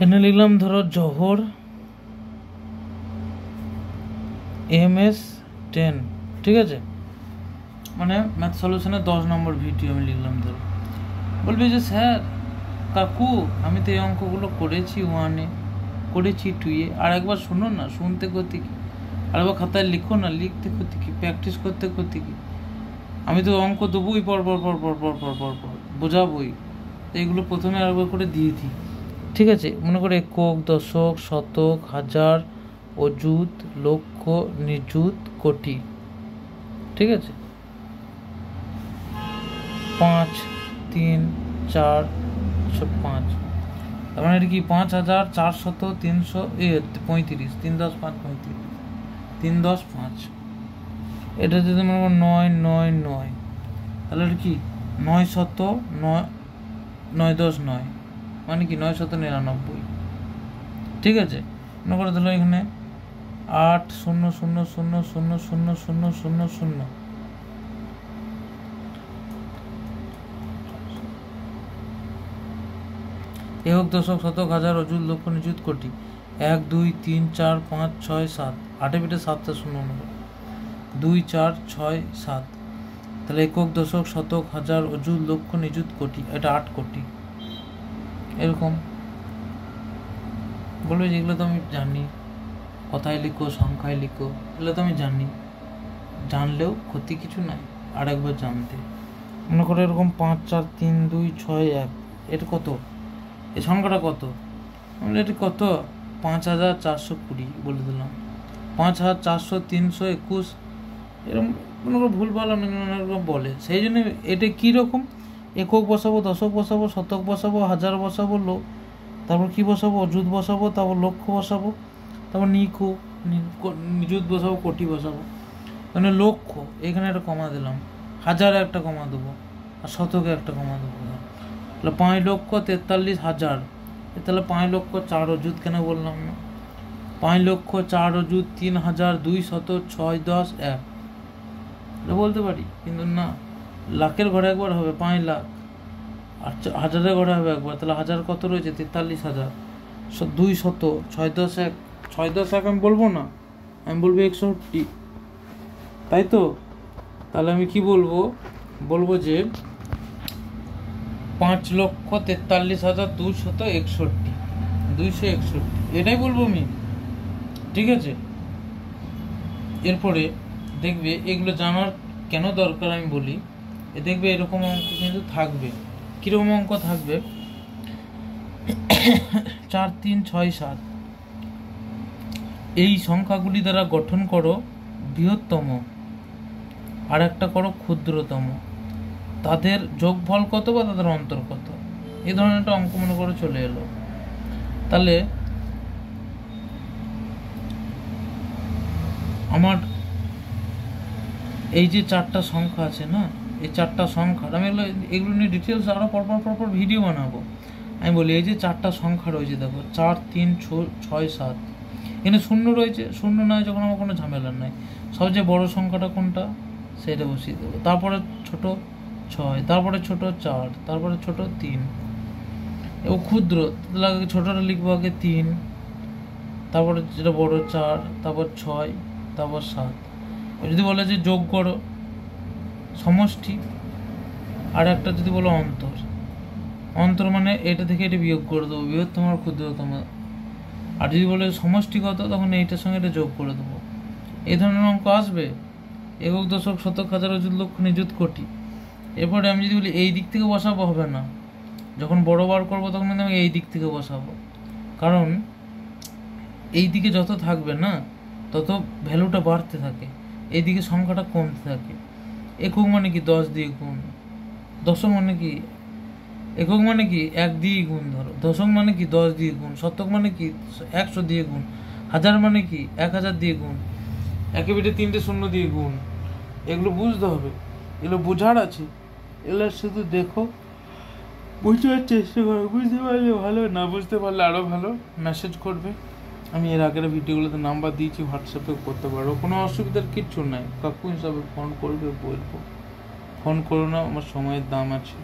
এখানে লিখলাম ধরো জহর MS10, ঠিক আছে, মানে ম্যাথ সলিউশনের 10 নম্বর ভিডিও আমি লিখলাম। ধরো বলবি যে স্যার কাকু আমি তো এই অঙ্কগুলো করেছি 1-এ, করেছি 2-এ, আর একবার শুনুন না, শুনতে করতে কি, আর একবার খাতায় লিখো না, লিখতে করতে কি, প্র্যাকটিস করতে করতে কি, আমি তো অঙ্ক দেবোই পর পর পর পর পর পর পর পর বোঝাবোই, এইগুলো প্রথমে আরেকবার করে দিয়ে দিই, ঠিক আছে। মনে করে একক, দশক, শতক, হাজার, অযুত, লক্ষ, নিযুত, কোটি, ঠিক আছে। 5, 3, 4, 5, তার মানে এটা কি 5435, 3 10 5 35, 3 10 5, এটা যদি মনে করো 9 9 9, তাহলে এটা কি 9 9 10 9, মানে কি 999, ঠিক আছে। মনে করে তাহলে এখানে 8 0 0 0 0 0 0 0 0, একক, দশক, শতক, হাজার, অযুত, লক্ষ, নিযুত, কোটি, 1 2 3 4 5 6 7, 8 পিঠে 7টা শূন্য, 2 4 6 7, তাহলে একক, দশক, শতক, হাজার, অযুত, লক্ষ, নিযুত, কোটি, এটা 8 কোটি। এরকম বলবে যেগুলো তো আমি জানি, কথায় লিখো, সংখ্যায় লিখো, এগুলো তো আমি জানি, জানলেও ক্ষতি কিছু নাই আর একবার জানতে। মনে করো এরকম 5 4 3 2 6 1, এটা কত, এই সংখ্যাটা কত, আমরা এটা কত, 5420 বলে দিলাম, 5400, 321, এরকম মনে করো ভুল ভালো এরকম বলে, সেই জন্য এটা কীরকম, একক বসাবো, দশক বসাবো, শতক বসাবো, হাজার বসাবো, তারপর কি বসাবো, অযুত বসাবো, তারপর লক্ষ বসাবো, তারপর নিযুত বসাবো, কোটি বসাবো, মানে লক্ষ এখানে একটা কমা দিলাম, হাজারে একটা কমা দেবো, আর শতকে একটা কমা দেবো, তাহলে 5,43,000, তাহলে 5,04,000 অযুত কেন বললাম না, 5,04,000 অযুত, 3,206 10 1, এটা বলতে পারি, কিন্তু না, লাখের ঘরে একবার হবে 5 লাখ, আর হাজারের ঘরে হবে একবার, তাহলে হাজার কত রয়েছে, 43,000, 200, 6 10 1, 6 10 1 আমি বলবো না, আমি বলবো 61, তাই তো। তাহলে আমি কি বলবো, বলবো যে 5,43,261, 261, এটাই বলবো আমি, ঠিক আছে। এরপরে দেখবে এগুলো জানার কেন দরকার আমি বলি, দেখবে এরকম অঙ্ক কিন্তু থাকবে, কীরকম অঙ্ক থাকবে, 4 3 6 7, এই সংখ্যাগুলি দ্বারা গঠন করো বৃহত্তম, আর একটা করো ক্ষুদ্রতম, তাদের যোগফল কত বা তাদের অন্তর কত, এই ধরনের একটা অঙ্ক মনে করে চলে এলো। তাহলে আমার এই যে 4টা সংখ্যা আছে না, এই 4টা সংখ্যা আমি এগুলো নিয়ে ডিটেলস আরও পরপর ভিডিও বানাবো। আমি বলি এই যে 4টা সংখ্যা রয়েছে, দেখো 4 3 6 7, এখানে শূন্য রয়েছে, শূন্য নয় যখন আমার কোনো ঝামেলা নাই, সবচেয়ে বড় সংখ্যাটা কোনটা সেটা বসিয়ে দেবো, তারপরে ছোট 6, তারপরে ছোট 4, তারপরে ছোট 3, এবং ক্ষুদ্র তাহলে ছোটটা লিখবো আগে 3, তারপরে যেটা বড় 4, তারপর 6, তারপর 7। যদি বলে যে যোগ করো সমষ্টি, আর একটা যদি বলো অন্তর, অন্তর মানে এটা থেকে এটা বিয়োগ করে দেবো, বৃহত্তম আর ক্ষুদ্রতম, আর যদি বলে সমষ্টি কত, তখন এইটার সঙ্গে এটা যোগ করে দেবো, এই ধরনের অঙ্ক আসবে, একক, দশক, শতক, হাজার, অযুত, লক্ষ, নিযুত, কোটি। এরপরে আমি যদি বলি এই দিক থেকে বসাবো, হবে না, যখন বড় বার করবো তখন কিন্তু আমি এই দিক থেকে বসাবো, কারণ এই দিকে যত থাকবে না তত ভ্যালুটা বাড়তে থাকে, এইদিকে সংখ্যাটা কমতে থাকে। একক মানে কি 10 দিয়ে গুণ, দশক মানে কি, একক মানে কি 1 দিয়ে গুণ ধরো, দশক মানে কি 10 দিয়ে গুণ, শতক মানে কি 100 দিয়ে গুণ, হাজার মানে কি 1000 দিয়ে গুণ, একে পিঠে 3টে শূন্য দিয়ে গুণ, এগুলো বুঝতে হবে, এগুলো বোঝার আছে, এগুলো শুধু দেখো, বুঝতে চেষ্টা করো, বুঝতে পারলে ভালো, না বুঝতে পারলে আরও ভালো, মেসেজ করবে, আমি এর আগের ভিডিওগুলোতে নাম্বার দিয়েছি, হোয়াটসঅ্যাপে করতে পারো, কোনো অসুবিধার কিচ্ছু নাই, কাকু হিসাবে ফোন করবে, বলবো ফোন করো না, আমার সময়ের দাম আছে,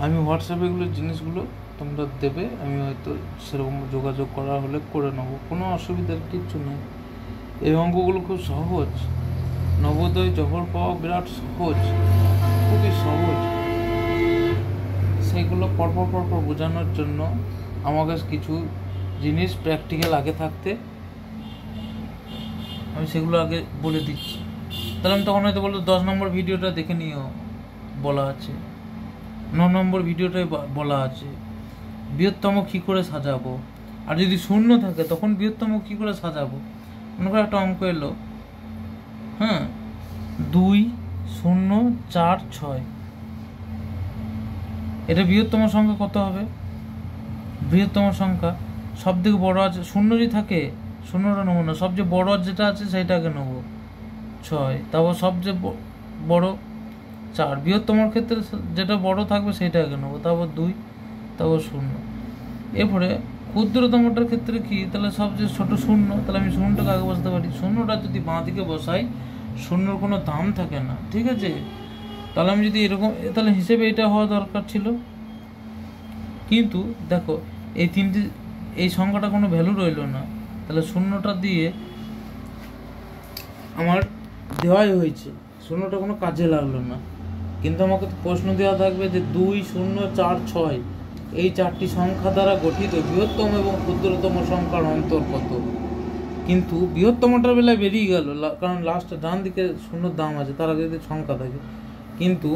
আমি হোয়াটসঅ্যাপে এগুলো জিনিসগুলো তোমরা দেবে, আমি হয়তো সেরকম যোগাযোগ করা হলে করে নেবো, কোনো অসুবিধার কিচ্ছু নেই। এই অঙ্কগুলো খুব সহজ, নবোদয় জবর পাওয়া বিরাট সহজ, খুবই সহজ। সেইগুলো পরপর পরপর বোঝানোর জন্য আমাকে কিছু জিনিস প্র্যাকটিক্যাল আগে থাকতে আমি সেগুলো আগে বলে দিচ্ছি। তাহলে আমি তখন হয়তো বলবো 10 নম্বর ভিডিওটা দেখে নিও, বলা আছে 9 নম্বর ভিডিওটাই বলা আছে বৃহত্তম কী করে সাজাবো। আর যদি শূন্য থাকে তখন বৃহত্তম কী করে সাজাবো। মনে করো একটা অঙ্ক এলো, হ্যাঁ 2 0 4 6, এটা বৃহত্তম সংখ্যা কত হবে? বৃহত্তম সংখ্যা সব থেকে বড় আছে, শূন্য যদি থাকে শূন্যটা নেবো না, সবচেয়ে বড় যেটা আছে সেইটাকে নেবো 6, তারপর সবচেয়ে বড় 4, বৃহত্তমর ক্ষেত্রে যেটা বড় থাকবে সেইটাকে নেবো, তারপর 2, তারপর 0। এরপরে ক্ষুদ্রতমটার ক্ষেত্রে কি, তাহলে সবচেয়ে ছোট 0, তাহলে আমি শূন্যটাকে আগে বসাতে পারি। শূন্যটা যদি বাঁ দিকে বসাই শূন্যর কোনো দাম থাকে না, ঠিক আছে। তাহলে আমি যদি এরকম, তাহলে হিসেবে এটা হওয়া দরকার ছিল, কিন্তু দেখো এই তিনটি, এই সংখ্যাটা কোনো ভ্যালু রইল না, তাহলে শূন্যটা দিয়ে আমার দেওয়াই হয়েছে, শূন্যটা কোনো কাজে লাগলো না। কিন্তু আমাকে তো প্রশ্ন দেওয়া থাকবে যে 2 0 4 6 এই 4টি সংখ্যা দ্বারা গঠিত বৃহত্তম এবং ক্ষুদ্রতম সংখ্যার অন্তর কত। কিন্তু বৃহত্তমটার বেলায় বেরিয়ে গেল, কারণ লাস্টে ডান দিকে শূন্যর দাম আছে, তার আগে যদি সংখ্যা থাকে, কিন্তু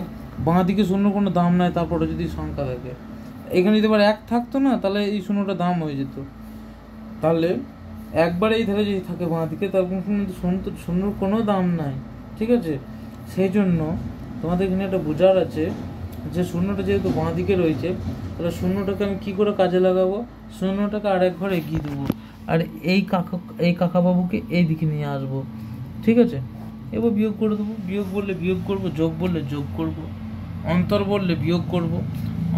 বাঁ দিকে শূন্য কোনো দাম নাই, তারপরে যদি সংখ্যা থাকে। এখানে যদি আবার 1 থাকতো না, তাহলে এই শূন্যটা দাম হয়ে যেত। তাহলে একবারে এই ধারে যদি থাকে বাঁ দিকে, তার শূন্যর কোনো দাম নাই, ঠিক আছে। সেই জন্য তোমাদের এখানে একটা বোঝার আছে যে শূন্যটা যেহেতু বাঁ দিকে রয়েছে, তাহলে শূন্যটাকে আমি কী করে কাজে লাগাবো, শূন্যটাকে আরেক ঘর এগিয়ে দেবো, আর এই কাকাবাবুকে এই দিকে নিয়ে আসবো, ঠিক আছে। এবার বিয়োগ করে দেবো, বিয়োগ বললে বিয়োগ করবো, যোগ বললে যোগ করবো, অন্তর বললে বিয়োগ করবো,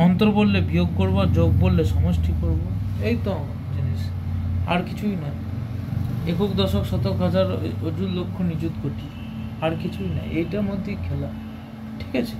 অন্তর বললে বিয়োগ করবো, আর যোগ বললে সমষ্টি করবো। এই তো জিনিস, আর কিছুই না। একক দশক শতক হাজার অযুত লক্ষ নিযুত কোটি, আর কিছুই না, এইটার মধ্যেই খেলা, ঠিক আছে।